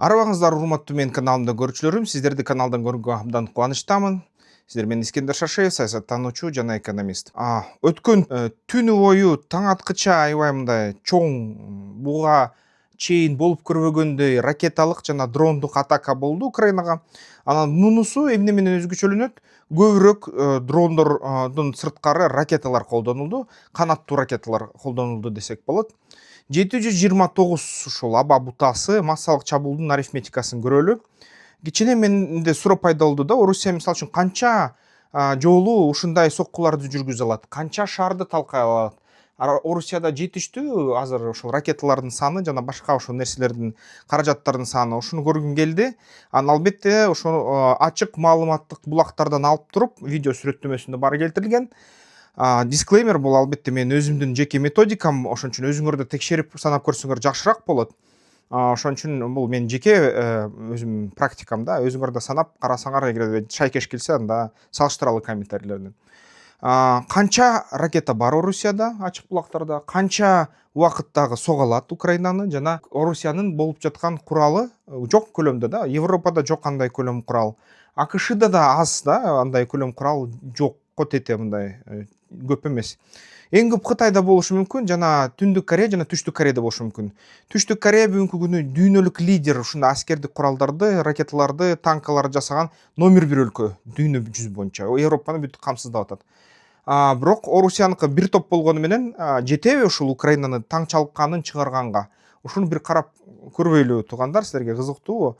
Арыбаңыздар, урматтуу менин каналымда көрүүчүлөрүм, сиздерди каналдан көргөнгө абдан кубанычтамын. Сиздер менен Искендер Шашеев, саясаттануучу жана экономист. Өткөн түнү бою таң аткыча аябай мындай чоң буга чейин болуп көрбөгөндөй ракеталык жана дрондук атака болду Украинага. Анан мунусу эмне менен өзгөчөлөнөт? Көбүрөөк дрондордун сырткары ракеталар колдонулду, канаттуу ракеталар колдонулду десек болот. 729 ушул аба бутасы массалык чабуулдун арифметикасын көрөлү. Кичине менде суроо пайда болду да, Орусия мисалы үчүн канча жолу ушундай соккуларды жүргүзө алат, канча шаарды талкай алат. Орусияда жетиштүү азыр ошол ракеталардын саны жана башка ошол нерселердин каражаттардын саны, ошону көргүм келди. Анан албетте ошо ачык маалыматтык булактардан алып туруп видео сүрөттөмөсүндө баары келтирилген. Дисклеймер, бул албетте менин өзүмдүн жеке методикам, ошон үчүн өзүңөр да текшерип санап көрсөңөр жакшыраак болот. Ошон үчүн бул менин жеке өзүм практикам да, өзүңөр да санап карасаңар, эгерде шайкеш келсе анда салыштыралы комментарийлерден. Канча ракета бар Орусияда, ачык булактарда, канча убакыттагы сога алат Украинаны, жана Орусиянын болуп жаткан куралы жок көлөмдө да, Европада жок андай көлөм курал. АКШда да аз да, андай көлөм курал жок, тете мындай көп эмес. Эң көп Кытайда болушу мүмкүн, жана Түндүк Корея жана Түштүк Кореяда болушу мүмкүн. Түштүк Корея бүгүнкү күнү дүйнөлүк лидер ушундай аскердик куралдарды, ракеталарды, танкаларды жасаган номер 1 өлкө дүйнө жүзү боюнча. Европаны бүт камсыздап атат. Бирок Орусияныкы бир топ болгону менен жетеби ушул Украинаны таң чалканын чыгарганга? Ушуну бир карап көрбөйлү туугандар, силерге кызыктуубу?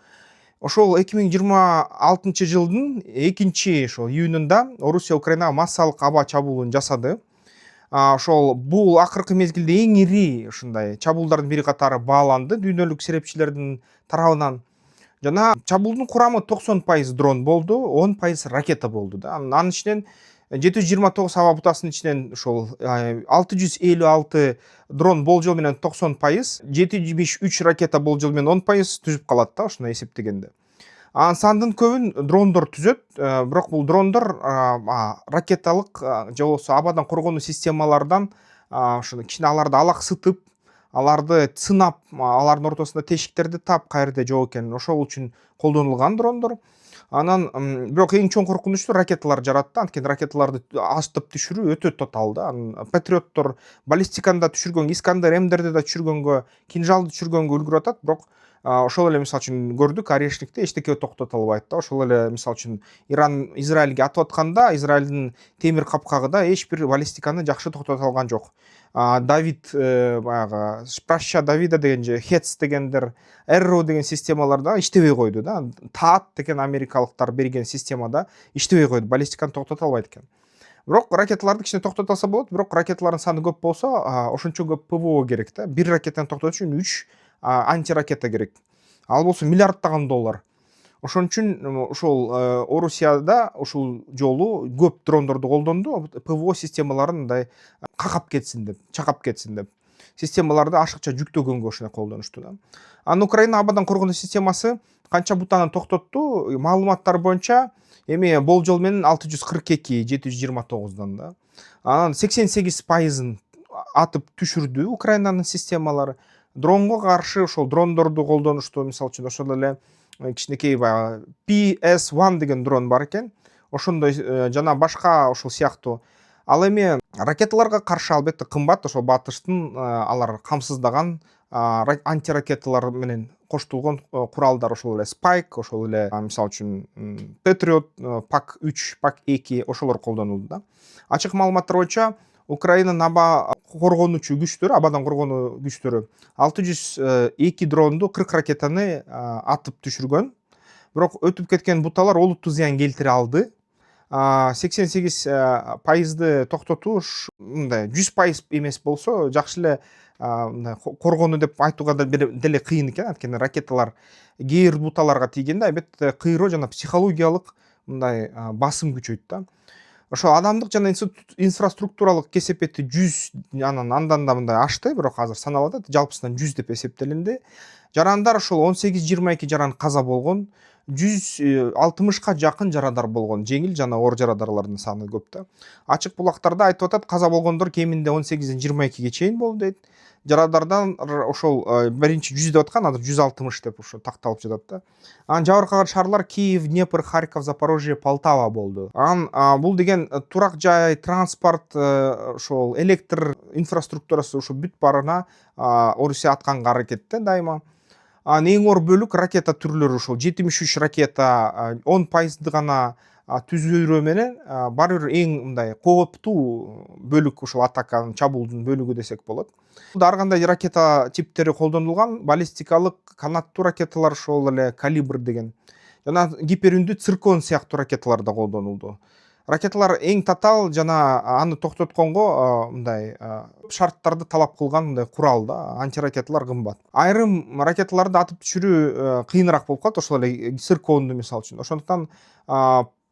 Ошол 2026 жылдын 2 ошол июнунда Орусия Украинага массалык аба чабуулун жасады. Ошол бул акыркы мезгилде эң ири ушундай чабуулдардын бири катары бааланды дүйнөлүк серепчилердин тарабынан. Жана чабуулдун курамы 90% дрон болду, 10% ракета болду да. Анын ичинен 729 аба бутасынын ичинен ошол 656 дрон болжол менен 90%, 773 ракета болжол менен 10% түзүп калат да, ошондой эсептегенде. Анын сандын көбүн дрондор түзөт, бирок бул дрондор ракеталык же болбосо абадан коргонуу системалардан ошо кичине аларды алаксытып, аларды сынап, алардын ортосунда тешиктерди таап, каерде жок экенин, ошол үчүн колдонулган дрондор. Анан бирок эң чоң коркунучту ракеталар жаратты. Анткени ракеталарды атып түшүрүү өтө татаал да. Патриоттор баллистиканы да түшүргөнгө, Искандер Мдерди да түшүргөнгө, кинжалды түшүргөнгө үлгүрүп атат, бирок ошол эле мисалы үчүн көрдүк, Орешникте эчтеке токтото албайт да. Ошол эле мисалы үчүн Иран Израилге атып атканда, Израилдин темир капкагыда эч бир баллистиканы жакшы токтото алган жок. Давид, баягы Праща Давида деген же Хец дегендер, Arrow деген системаларда иштебей койду да. ТААТ деген америкалыктар берген системада иштебей койду, баллистиканы токтото албайт экен. Бирок ракеталарды кичине токтото алса болот, бирок ракеталардын саны көп болсо, ошончо көп ПВО керек да. Бир ракетаны токтотуш үчүн 3 антиракета керек. Ал болсо миллиарддаган доллар. Ошон үчүн ошол Орусияда ушул жолу көп дрондорду колдонду, ПВО системаларын мындай какап кетсин деп, чакап кетсин деп. Системаларды ашыкча жүктөгөнгө ошондой колдонушту да. Анын Украина абадан коргонуу системасы канча бутаны токтотту? Маалыматтар боюнча эми болжол менен 642, 729дан да. Анан 88%ын атып түшүрдү Украинанын системалары. Дронго каршы ошол дрондорду колдонушту, мисалы үчүн ошол эле кичинекей баягы PS-1 деген дрон бар экен. Ошондой жана башка ошол сыяктуу. Ал эми ракеталарга каршы албетте кымбат, ошол батыштын алар камсыздаган антиракеталар менен коштулгон куралдар, ошол эле Spike, ошол эле мисалы үчүн Patriot, PAK-3, PAK-2 ошолор колдонулду да. Ачык маалыматтар боюнча Украинанын аба коргонуучу күчтөрү, абадан коргонуу күчтөрү 602 дронду, 40 ракетаны атып түшүргөн. Бирок өтүп кеткен буталар олуттуу зыян келтире алды. 88%ды токтотуш мындай 100% эмес болсо жакшы эле мындай коргону деп айтууга деле кыйын экен. Анткени ракеталар кээ бир буталарга тийгенде албетте кыйроо жана психологиялык мындай басым күчөйт да. Ошо адамдык жана инфраструктуралык кесепети 100, андан да мындай ашты, бирок азыр саналып атат, жалпысынан 100 деп эсептелинди. жарандар ошол 18-22 жаран каза болгон, 160ка жакын жарадар болгон, жеңил жана оор жарадарлардын саны көп да. Ачык булактарда айтып атат, каза болгондор кеминде 18-ден 22ге чейин болду дейт. Жарадардан ошол биринчи 100 деп аткан, азыр 160 деп ошо такталып жатат да. Анан жабыркаган шаарлар Киев, Днепр, Харьков, Запорожье, Полтава болду. Анан бул деген турак жай, транспорт, ошол электр инфраструктурасы ошо бүт баарына Орусия атканга аракетте дайыма. Эң оор бөлүк ракета түрлөрү ошол 73 ракета 10% гана түзүүрө менен баары бир эң мындай кооптуу бөлүк ошол атаканын, чабуулдун бөлүгү десек болот. Ар кандай ракета типтери колдонулган, баллистикалык канаттуу ракеталар, ошол эле калибр деген жана гиперүндү циркон сыяктуу ракеталар да колдонулду. Ракеталар эң татаал жана аны токтотконго мындай шарттарды талап кылган мындай курал да, антиракеталар кымбат. Айрым ракеталарды атып түшүрүү кыйыныраак болуп калат, ошол эле цирконду мисалы үчүн. Ошондуктан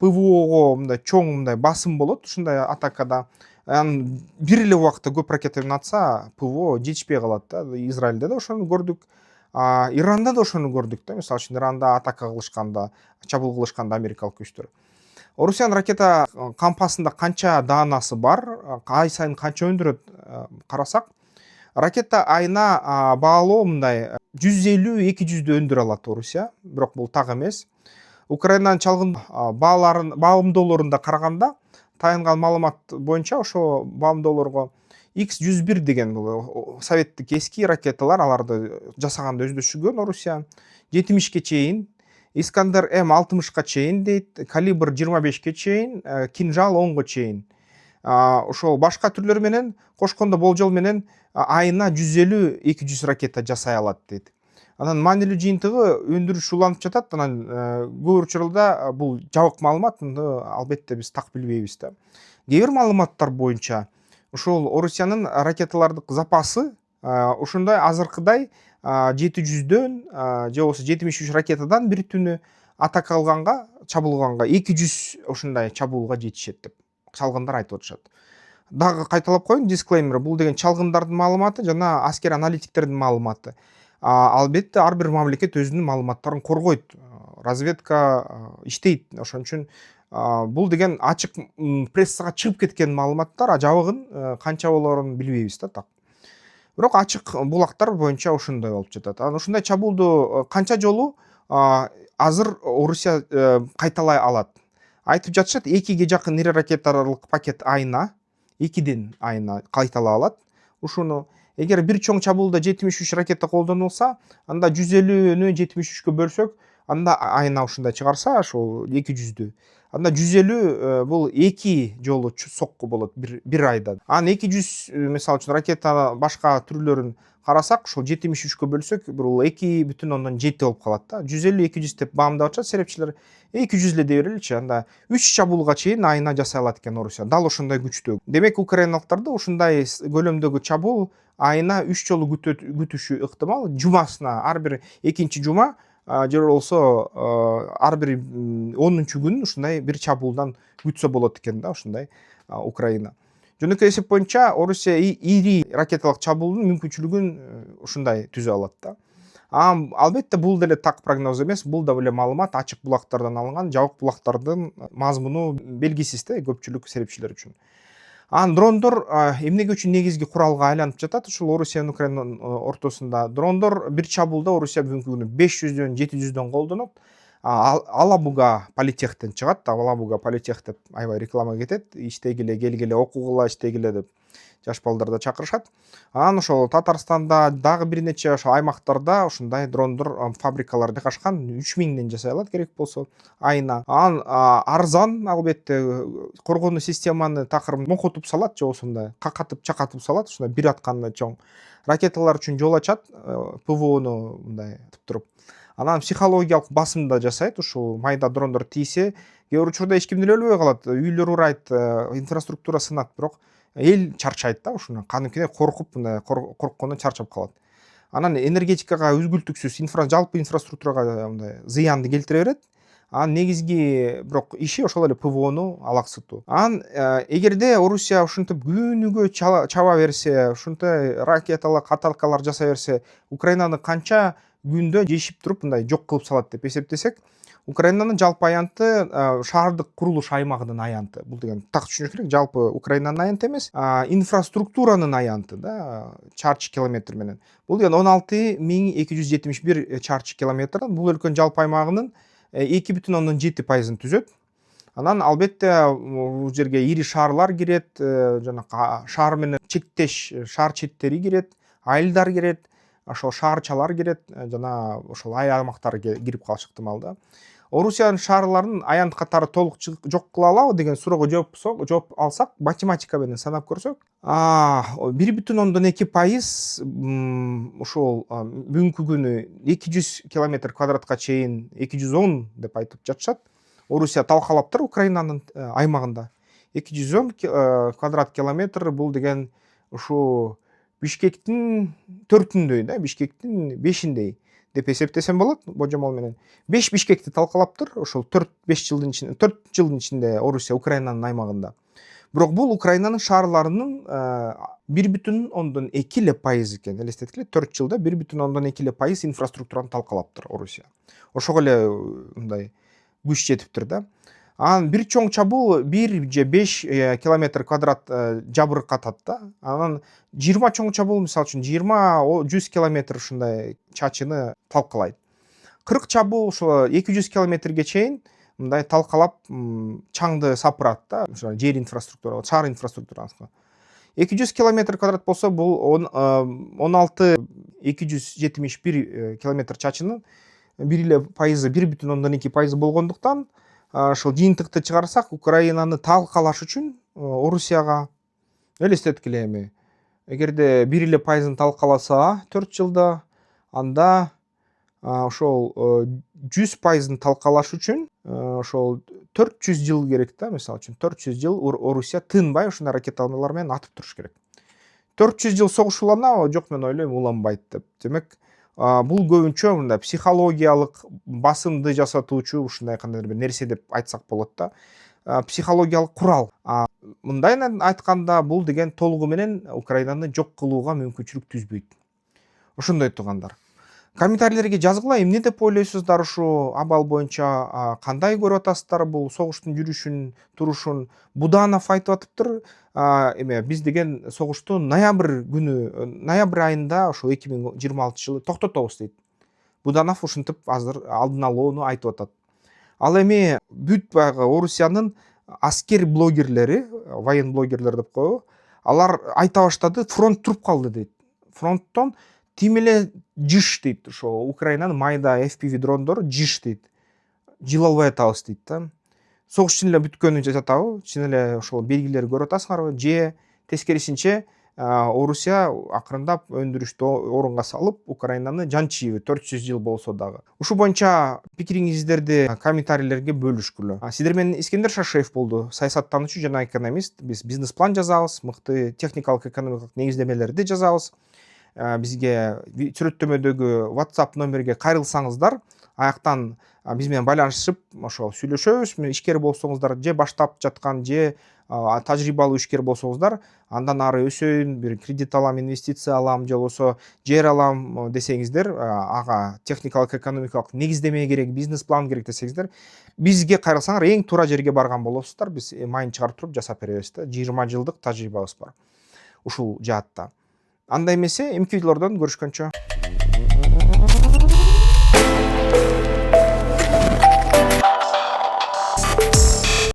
ПВОго мындай чоң мындай басым болот ушундай атакада. Анан бир эле убакытта көп ракета менен атса, ПВО жетишпей калат да. Израилде да ошону көрдүк. Иранда да ошону көрдүк да. Мисалы үчүн Иранда атака кылышканда, чабуул кылышканда америкалык күчтөр. Орусиянын ракета кампасында канча даанасы бар, ай сайын канча өндүрөт карасак, ракета айына баалоо мындай 150-200 өндүрө алат Орусия, бирок бул так эмес. Украинанын чалгын баамдоолорунда караганда, таянган маалымат боюнча ошо баамдоолорго X-101 деген бул советтик эски ракеталар, аларды жасаганды өздөшүргөн Орусия 70ке чейин, Искандер М-60ка чейин дейт, калибр 25ке чейин, кинжал 10го чейин. Ошол башка түрлөр менен кошкондо болжол менен айына 150-200 ракета жасай алат дейт. Анан маанилүү жыйынтыгы өндүрүш уланып жатат. Анан көп учурда бул жабык маалымат, албетте биз так билбейбиз да. Кээ бир маалыматтар боюнча ошол Орусиянын ракеталардык запасы ушундай азыркыдай 700дөн же болбосо 73 ракетадан бир түнү атака кылганга, чабылганга 200 ушундай чабуулга жетишет деп чалгындар айтып атышат. Дагы кайталап коеюн, дисклеймер, бул деген чалгындардын маалыматы жана аскер аналитиктердин маалыматы. Албетте ар бир мамлекет өзүнүн маалыматтарын коргойт. Разведка иштейт. Ошон үчүн бул деген ачык прессага чыгып кеткен маалыматтар, жабыгын канча болорун билбейбиз да так. Бирок ачык булактар боюнча ушундай болуп жатат. Анан ушундай чабуулду канча жолу азыр Орусия кайталай алат. Айтып жатышат, 2ге жакын ири ракеталык пакет айына, 2ден айына кайталай алат. Ушуну эгер бир чоң чабуулда 73 ракета колдонулса, анда 150-нү 73кө бөлсөк, анда айына ушундай чыгарса, ошол 200дү. Анда 150 бул 2 жолу сокку болот бир айда. Анан 200 мисалы үчүн ракета башка түрлөрүн карасак, ошол 73кө бөлсөк, бул 2,7 болуп калат да. 150-200 деп баамдап атышат серепчилер. 200 эле дей береличи, анда 3 чабуулга чейин айына жасай алат экен Орусия. Дал ошондой күчтүү. Демек украиналыктарды ушундай көлөмдөгү чабуул айына 3 жолу күтүшү ыктымал. Жумасына ар бир экинчи жума же болбосо ар бир 10-күн ушундай бир чабуулдан күтсө болот экен да, ушундай Украина. Жөнөкөй эсеп боюнча Орусия ири ракеталык чабуулдун мүмкүнчүлүгүн ушундай түзө алат да. Албетте бул деле так прогноз эмес, бул да эле маалымат ачык булактардан алынган, жабык булактардын мазмуну белгисиз да көпчүлүк серепчилер үчүн. Анан дрондор эмнеге үчүн негизги куралга айланып жатат? Ушул Орусия менен Украинанын ортосунда дрондор бир чабуулда Орусия бүгүнкү күнү 500дөн 700дөн колдонот. Алабуга политехтен чыгат. Алабуга политех деп аябай реклама кетет. Иштегиле, келгиле, окугула, иштегиле деп жаш балдарды чакырышат. Анан ошол Татарстанда дагы бир нече ошо аймактарда ушундай дрондор фабрикалар жайгашкан. 3000ден жасай алат керек болсо айына. Анан арзан, албетте коргонуу системаны такыр мокотуп салат, же болбосо какатып, чакатып салат, ушундай бир атканда чоң ракеталар үчүн жол ачат, ПВОну мындай туруп. Анан психологиялык басым да жасайт. Ушул майда дрондор тийсе, кээ бир учурда эч ким деле өлбөй калат. Үйлөр урайт, инфраструктура сынат, бирок эл чарчайт да, ушуну каныкей коркуп, мындай корккондон чарчап калат. Анан энергетикага үзгүлтүксүз жалпы инфраструктурага мындай зыянды келтире берет. Анан негизги бирок иши ошол эле ПВОну алаксытуу. Анан эгерде Орусия ушинтип күнүгө чаба берсе, ушундай ракеталык атакалар жасай берсе, Украинаны канча күндө жешип туруп мындай жок кылып салат деп эсептесек, Украинанын жалпы аянты шаардык курулуш аймагынын аянты. Бул деген так түшүнүш керек, жалпы Украинанын аянты эмес, инфраструктуранын аянты да, чарчы километр менен. Бул деген 16.271 чарчы километр. Бул өлкөнүн жалпы аймагынын 2,7% түзөт. Анан албетте бул жерге ири шаарлар кирет, жанакы шаар менен чектеш шаар четтери кирет, айылдар кирет, ошол шаарчалар кирет, жана ошол айыл аймактары кирип калышы ыктымал да. Орусиянын шаарларын аянт катары толук жок кыла алабы деген суроого жооп алсак, математика менен санап көрсөк, 1,2% ошол бүгүнкү күнү 200 километр квадратка чейин 210 деп айтып жатышат. Орусия талкалаптыр Украинанын аймагында. 210 квадрат километр бул деген ушу Бишкектин 4-үндөй да, Бишкектин 5-индей деп эсептесем болот божомол менен. 5 Бишкекти талкалаптыр, ошол 4 жылдын ичинде Орусия Украинанын аймагында. Бирок бул Украинанын шаарларынын 1,2% экен. Элестеткиле, 4 жылда 1,2% инфраструктураны талкалаптыр Орусия. Ошого эле мындай күч жетиптир да. Анан бир чоң чабуул 1 же 5 километр квадрат жабыркатат да. Анан 20 чоң чабуул, мисалы үчүн 20-100 километр ушундай чачыны талкалайт. 40 чабуул ошо 200 километрге чейин мындай талкалап чаңды сапырат да, ошо жер инфраструктура, шаар инфраструктурасы. 200 километр квадрат болсо бул 16.271 километр чачынын 1,2% болгондуктан, ошол жыйынтыкты чыгарсак, Украинаны талкалаш үчүн Орусияга элестеткиле эми, эгерде 1% талкаласа 4 жылда, анда ошол 100% талкалаш үчүн ошол 400 жыл керек да, мисалы үчүн 400 жыл Орусия тынбай ушундай ракеталар менен атып туруш керек. 400 жыл согуш уланабы? Жок, мен ойлойм, уланбайт деп. Демек, бул көбүнчө мындай психологиялык басымды жасатуучу ушундай кандайдыр бир нерсе деп айтсак болот да. Психологиялык курал. Мындай айтканда, бул деген толугу менен Украинаны жок кылууга мүмкүнчүлүк түзбөйт. Ошондой туугандар. Комментарийлерге жазгыла, эмне деп ойлойсуздар ушу абал боюнча, кандай көрүп атасыздар бул согуштун жүрүшүн, турушун? Буданов айтып атыптыр, биз деген согушту ноябрь айында ошо 2026 жылы токтотобуз дейт. Буданов ушинтип азыр алдын алууну айтып атат. Ал эми бүт баягы Орусиянын аскер блогерлери, воен блогерлер деп коебу, алар айта баштады, фронт туруп калды дейт. Фронттон тим эле жыш дейт, ошо Украинанын майда FPV дрондору жыш дейт. Жыл албай атабыз дейт да. Согуш чын эле бүткөнү жатабы? Чын эле ошол белгилерди көрүп атасыңарбы? Же тескерисинче Орусия акырындап өндүрүштү орунга салып, Украинаны жанчыйбы 400 жыл болсо дагы. Ушу боюнча пикириңиздерди комментарийлерге бөлүшкүлө. Сиздер менен Искендер Шашеев болду, саясаттануучу жана экономист. Биз бизнес план жазабыз, мыкты техникалык экономикалык негиздемелерди жазабыз. Бизге сүрөттөмөдөгү WhatsApp номерге кайрылсаңыздар, аяктан биз менен байланышып, ошо сүйлөшөбүз. Ишкер болсоңуздар, же баштап жаткан, же тажрыйбалуу ишкер болсоңуздар, андан ары өсөйүн, бир кредит алам, инвестиция алам, же болбосо жер алам десеңиздер, ага техникалык экономикалык негиздеме керек, бизнес план керек десеңиздер, бизге кайрылсаңар эң туура жерге барган болосуздар. Биз майын чыгарып туруп жасап беребиз да. 20 жылдык тажрыйбабыз бар ушул жаатта. Андай эмесе, эмки видеолордон көрүшкөнчө.